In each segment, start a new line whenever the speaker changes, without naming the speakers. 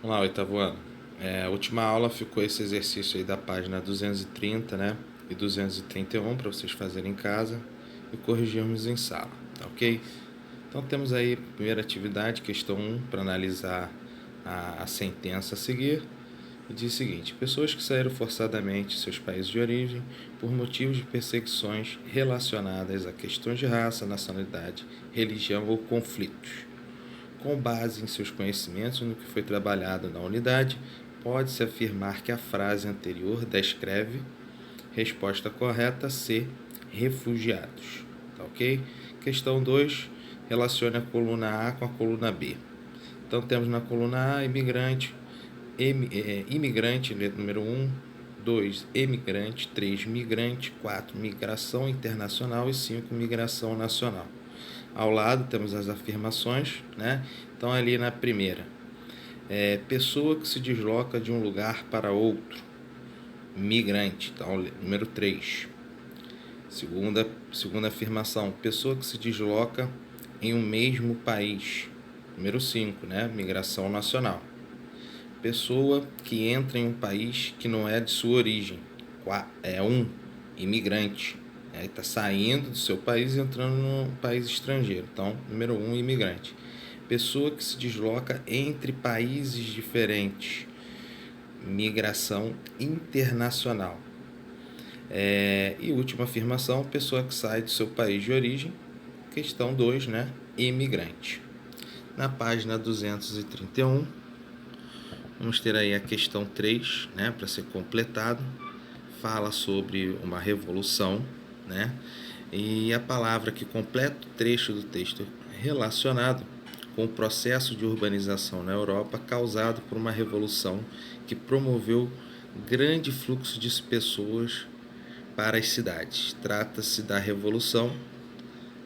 Vamos lá, oitavo ano. A última aula ficou esse exercício aí da página 230, né? E 231 para vocês fazerem em casa e corrigirmos em sala, tá ok? Então temos aí a primeira atividade, questão 1, para analisar a sentença a seguir. E diz o seguinte: pessoas que saíram forçadamente de seus países de origem por motivos de perseguições relacionadas a questões de raça, nacionalidade, religião ou conflitos. Com base em seus conhecimentos no que foi trabalhado na unidade, pode-se afirmar que a frase anterior descreve resposta correta C, refugiados. Tá ok? Questão 2, relacione a coluna A com a coluna B. Então temos na coluna A imigrante, imigrante, letra número 1, 2, emigrante, 3, migrante, 4, migração internacional e 5, migração nacional. Ao lado temos as afirmações, né? Então ali na primeira, pessoa que se desloca de um lugar para outro, migrante, então número 3. Segunda afirmação, pessoa que se desloca em um mesmo país, número 5, né? Migração nacional. Pessoa que entra em um país que não é de sua origem, imigrante. Está saindo do seu país e entrando num país estrangeiro. Então, número 1, imigrante. Pessoa que se desloca entre países diferentes. Migração internacional. E última afirmação, pessoa que sai do seu país de origem. Questão 2, né? Imigrante. Na página 231, vamos ter aí a questão 3, né? Para ser completado. Fala sobre uma revolução, né? E a palavra que completa o trecho do texto relacionado com o processo de urbanização na Europa causado por uma revolução que promoveu grande fluxo de pessoas para as cidades. Trata-se da revolução,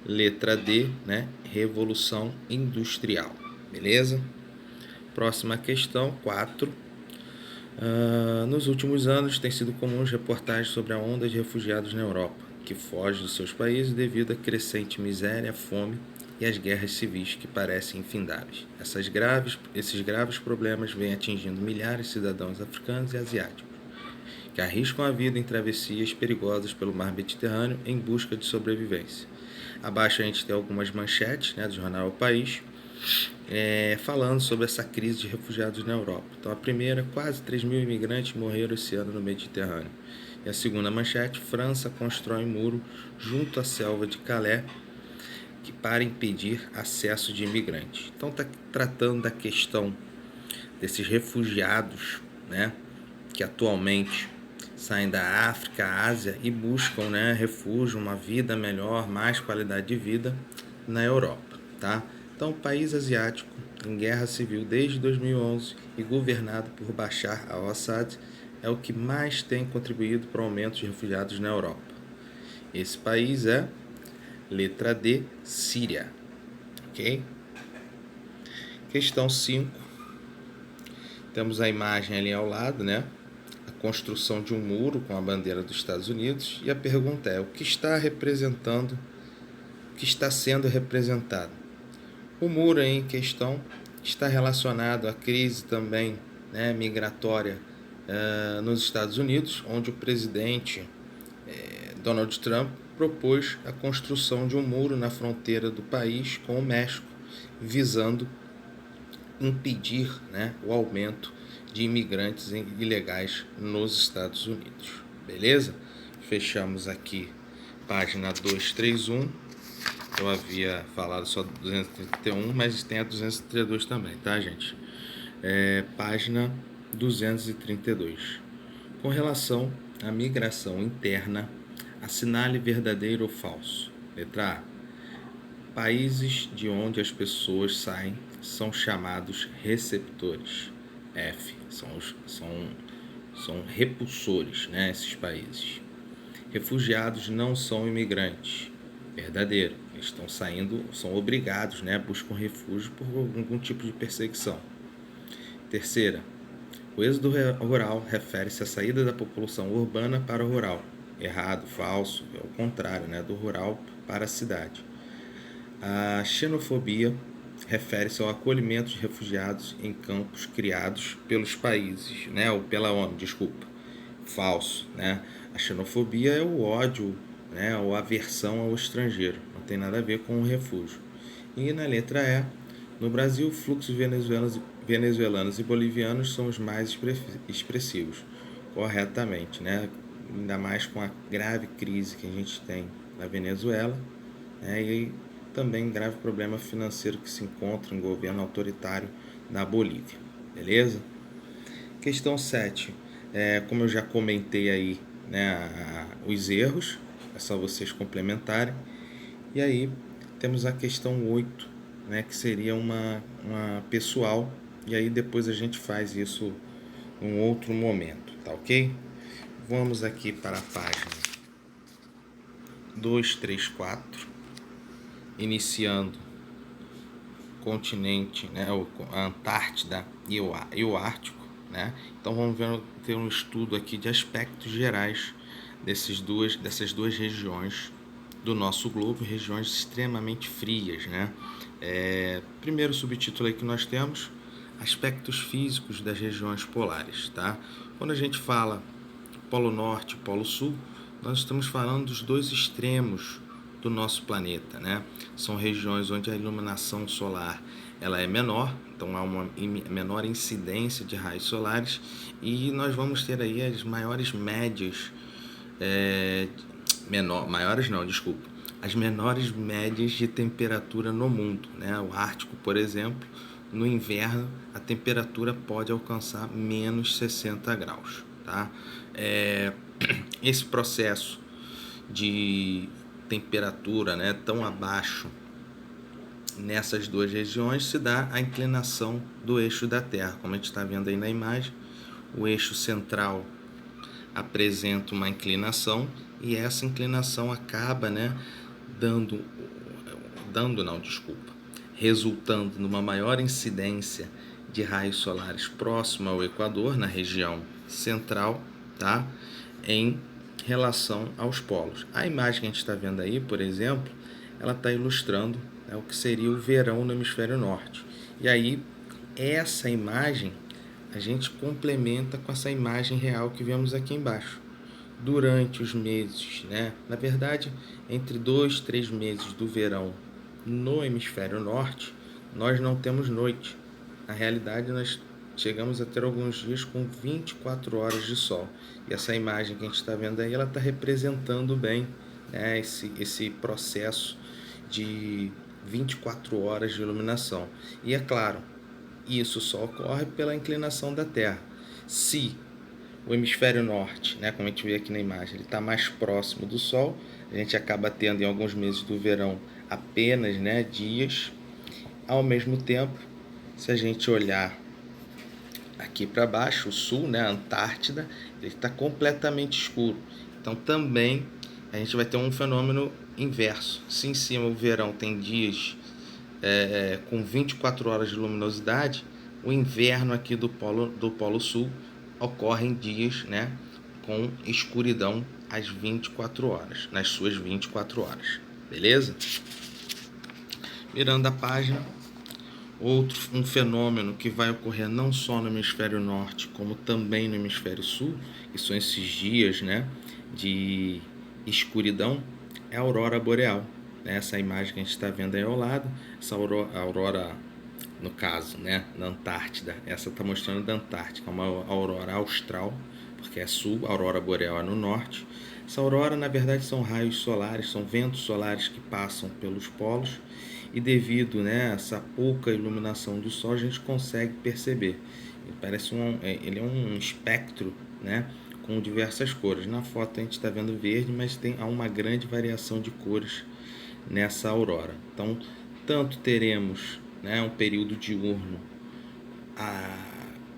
letra D, né? Revolução Industrial. Beleza? Próxima questão, 4. Nos últimos anos, tem sido comum reportagens sobre a onda de refugiados na Europa, que fogem dos seus países devido à crescente miséria, fome e às guerras civis que parecem infindáveis. Esses graves problemas vêm atingindo milhares de cidadãos africanos e asiáticos, que arriscam a vida em travessias perigosas pelo mar Mediterrâneo em busca de sobrevivência. Abaixo a gente tem algumas manchetes, né, do jornal O País, falando sobre essa crise de refugiados na Europa. Então, a primeira, quase 3 mil imigrantes morreram esse ano no Mediterrâneo. E a segunda manchete, França constrói muro junto à selva de Calais para impedir acesso de imigrantes. Então, está tratando da questão desses refugiados, né, que atualmente saem da África, Ásia e buscam, né, refúgio, uma vida melhor, mais qualidade de vida na Europa, tá? Então, o país asiático em guerra civil desde 2011 e governado por Bashar al-Assad é o que mais tem contribuído para o aumento de refugiados na Europa. Esse país é, letra D, Síria. Ok? Questão 5. Temos a imagem ali ao lado, né? A construção de um muro com a bandeira dos Estados Unidos. E a pergunta é, o que está representando, o que está sendo representado? O muro em questão está relacionado à crise também, né, migratória nos Estados Unidos, onde o presidente Donald Trump propôs a construção de um muro na fronteira do país com o México, visando impedir, né, o aumento de imigrantes ilegais nos Estados Unidos. Beleza? Fechamos aqui página 231. Eu havia falado só 231, mas tem a 232 também, tá, gente? Página 232. Com relação à migração interna, assinale verdadeiro ou falso. Letra A. Países de onde as pessoas saem são chamados receptores. F. São repulsores, né, esses países. Refugiados não são imigrantes. Verdadeiro. Eles estão saindo, são obrigados, né, buscam refúgio por algum tipo de perseguição. Terceira, o êxodo rural refere-se à saída da população urbana para o rural. Errado, falso, é o contrário, né, do rural para a cidade. A xenofobia refere-se ao acolhimento de refugiados em campos criados pelos países, né, ou pela ONU, desculpa. Falso, né? A xenofobia é o ódio, né, ou aversão ao estrangeiro, não tem nada a ver com o refúgio. E na letra E, no Brasil, fluxos venezuelanos e bolivianos são os mais expressivos, corretamente, né? Ainda mais com a grave crise que a gente tem na Venezuela, né? E também grave problema financeiro que se encontra em governo autoritário na Bolívia, beleza? Questão 7, como eu já comentei aí, né, os erros, é só vocês complementarem. E aí temos a questão 8, né, que seria uma pessoal, e aí depois a gente faz isso em outro momento, tá ok? Vamos aqui para a página 234, iniciando continente, né, a Antártida e o Ártico, né? Então vamos ter um estudo aqui de aspectos gerais dessas duas regiões do nosso globo, regiões extremamente frias, né? Primeiro subtítulo aí que nós temos, aspectos físicos das regiões polares, tá? Quando a gente fala Polo Norte e Polo Sul, nós estamos falando dos dois extremos do nosso planeta, né? São regiões onde a iluminação solar ela é menor, então há uma menor incidência de raios solares e nós vamos ter aí as maiores médias, as menores médias de temperatura no mundo, né? O Ártico, por exemplo, no inverno a temperatura pode alcançar menos 60 graus, tá? Esse processo de temperatura, né, tão abaixo nessas duas regiões se dá a inclinação do eixo da Terra, como a gente está vendo aí na imagem. O eixo central apresenta uma inclinação e essa inclinação acaba, né, resultando numa maior incidência de raios solares próximo ao Equador, na região central, tá? Em relação aos polos. A imagem que a gente está vendo aí, por exemplo, ela está ilustrando, né, o que seria o verão no hemisfério norte. E aí, essa imagem a gente complementa com essa imagem real que vemos aqui embaixo. Durante os meses, né? Na verdade, entre 2 e 3 meses do verão no hemisfério norte, nós não temos noite. Na realidade, nós chegamos a ter alguns dias com 24 horas de sol. E essa imagem que a gente está vendo aí, ela está representando bem, né, esse processo de 24 horas de iluminação. E é claro, isso só ocorre pela inclinação da Terra. Se o hemisfério norte, né, como a gente vê aqui na imagem, ele está mais próximo do Sol, a gente acaba tendo em alguns meses do verão apenas, né, dias. Ao mesmo tempo, se a gente olhar aqui para baixo, o sul, né, a Antártida, ele está completamente escuro. Então também a gente vai ter um fenômeno inverso. Se em cima o verão tem dias com 24 horas de luminosidade, o inverno aqui do Polo Sul ocorre em dias, né, com escuridão às 24 horas, nas suas 24 horas. Beleza? Virando a página, um fenômeno que vai ocorrer não só no hemisfério norte, como também no hemisfério sul, que são esses dias, né, de escuridão, é a aurora boreal. Essa imagem que a gente está vendo aí ao lado, essa aurora, no caso, né, na Antártida, essa está mostrando da Antártica, uma aurora austral, porque é sul, a aurora boreal é no norte. Essa aurora, na verdade, são raios solares, são ventos solares que passam pelos polos e devido, né, a essa pouca iluminação do sol, a gente consegue perceber. Ele é um espectro, né, com diversas cores. Na foto a gente está vendo verde, mas há uma grande variação de cores nessa aurora. Então, tanto teremos, né, um período diurno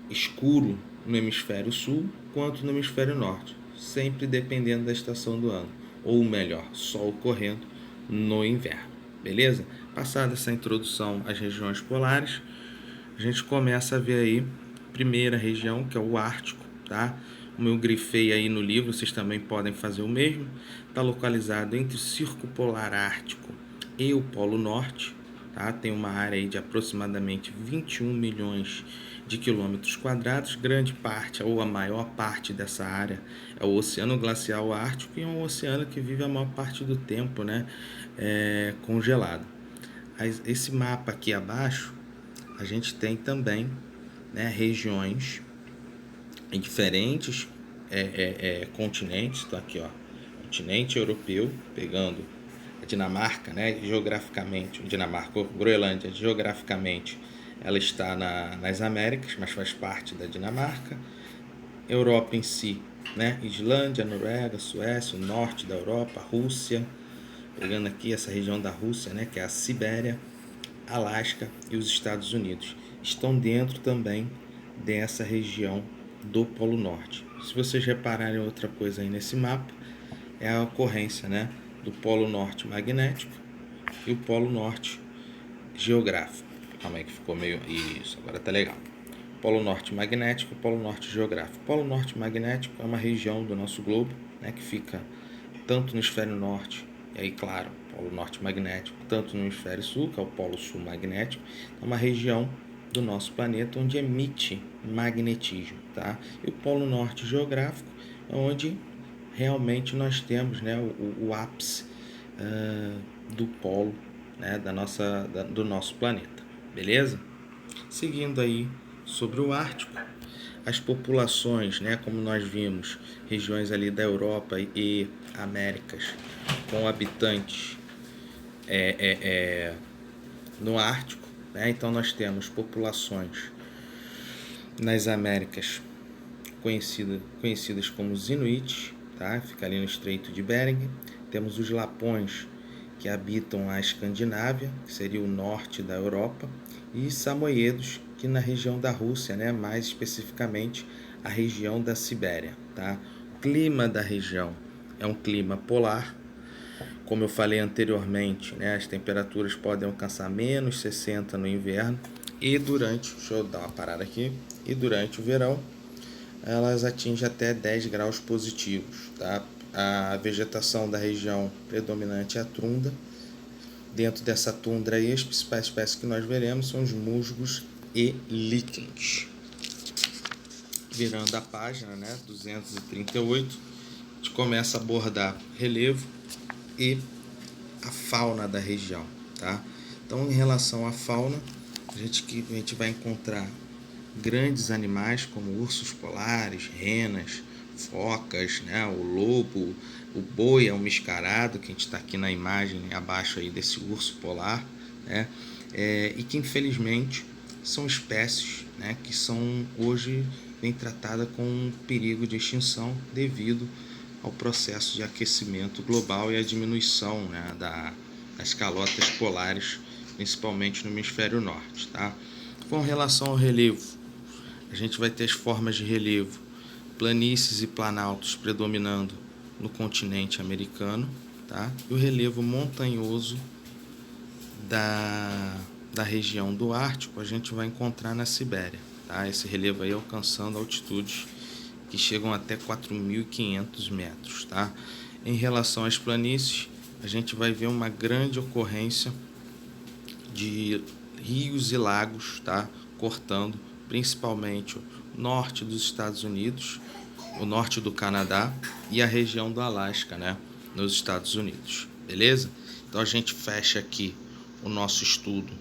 escuro no hemisfério sul, quanto no hemisfério norte, sempre dependendo da estação do ano, ou melhor, sol ocorrendo no inverno. Beleza? Passada essa introdução às regiões polares, a gente começa a ver aí a primeira região, que é o Ártico, tá? Como eu grifei aí no livro, vocês também podem fazer o mesmo. Está localizado entre o Círculo Polar Ártico e o Polo Norte, tá? Tem uma área aí de aproximadamente 21 milhões de quilômetros quadrados. Grande parte, ou a maior parte dessa área, é o Oceano Glacial Ártico, e é um oceano que vive a maior parte do tempo, né, congelado. Esse mapa aqui abaixo, a gente tem também, né, regiões em diferentes continentes. Então aqui, ó, continente europeu, pegando a Dinamarca, né, geograficamente, Dinamarca, Groenlândia, geograficamente, ela está nas Américas, mas faz parte da Dinamarca. Europa em si, né, Islândia, Noruega, Suécia, o norte da Europa, Rússia, pegando aqui essa região da Rússia, né, que é a Sibéria, Alasca e os Estados Unidos, estão dentro também dessa região do Polo Norte. Se vocês repararem outra coisa aí nesse mapa, é a ocorrência, né, do Polo Norte magnético e o Polo Norte geográfico. Calma aí que ficou meio... Isso, agora tá legal. Polo Norte magnético e Polo Norte geográfico. Polo Norte magnético é uma região do nosso globo, né, que fica tanto no hemisfério norte, e aí, claro, Polo Norte magnético, tanto no hemisfério sul, que é o Polo Sul magnético, é uma região do nosso planeta onde emite magnetismo, tá? E o Polo Norte geográfico é onde realmente nós temos, né, o ápice do polo, né, do nosso planeta, beleza? Seguindo aí sobre o Ártico, as populações, né, como nós vimos, regiões ali da Europa e Américas com habitantes no Ártico, né? Então nós temos populações nas Américas conhecidas como os Inuits, tá? Fica ali no Estreito de Bering. Temos os Lapões, que habitam a Escandinávia, que seria o norte da Europa, e Samoiedos, que na região da Rússia, né? Mais especificamente a região da Sibéria, tá? O clima da região é um clima polar. Como eu falei anteriormente, né, as temperaturas podem alcançar menos 60 no inverno, e deixa eu dar uma parada aqui, e durante o verão elas atingem até 10 graus positivos, tá? A vegetação da região predominante é a tundra. Dentro dessa tundra aí, as principais espécies que nós veremos são os musgos e líquens. Virando a página, né, 238, a gente começa a abordar relevo e a fauna da região, tá? Então, em relação à fauna, a gente vai encontrar grandes animais como ursos polares, renas, focas, né? O lobo, o boi é um mascarado, que a gente está aqui na imagem abaixo aí desse urso polar, né? E que infelizmente são espécies, né, que são hoje bem tratadas com perigo de extinção devido ao processo de aquecimento global e a diminuição, né, das calotas polares, principalmente no hemisfério norte, tá? Com relação ao relevo, a gente vai ter as formas de relevo, planícies e planaltos predominando no continente americano, tá? E o relevo montanhoso da região do Ártico a gente vai encontrar na Sibéria, tá? Esse relevo aí alcançando altitudes que chegam até 4.500 metros, tá? Em relação às planícies, a gente vai ver uma grande ocorrência de rios e lagos, tá? Cortando principalmente o norte dos Estados Unidos, o norte do Canadá e a região do Alasca, né, nos Estados Unidos, beleza? Então a gente fecha aqui o nosso estudo,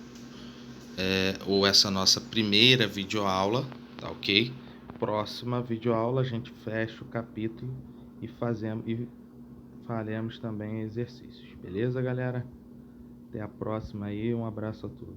ou essa nossa primeira videoaula, tá ok? Próxima videoaula a gente fecha o capítulo e faremos também exercícios, beleza, galera? Até a próxima aí, um abraço a todos.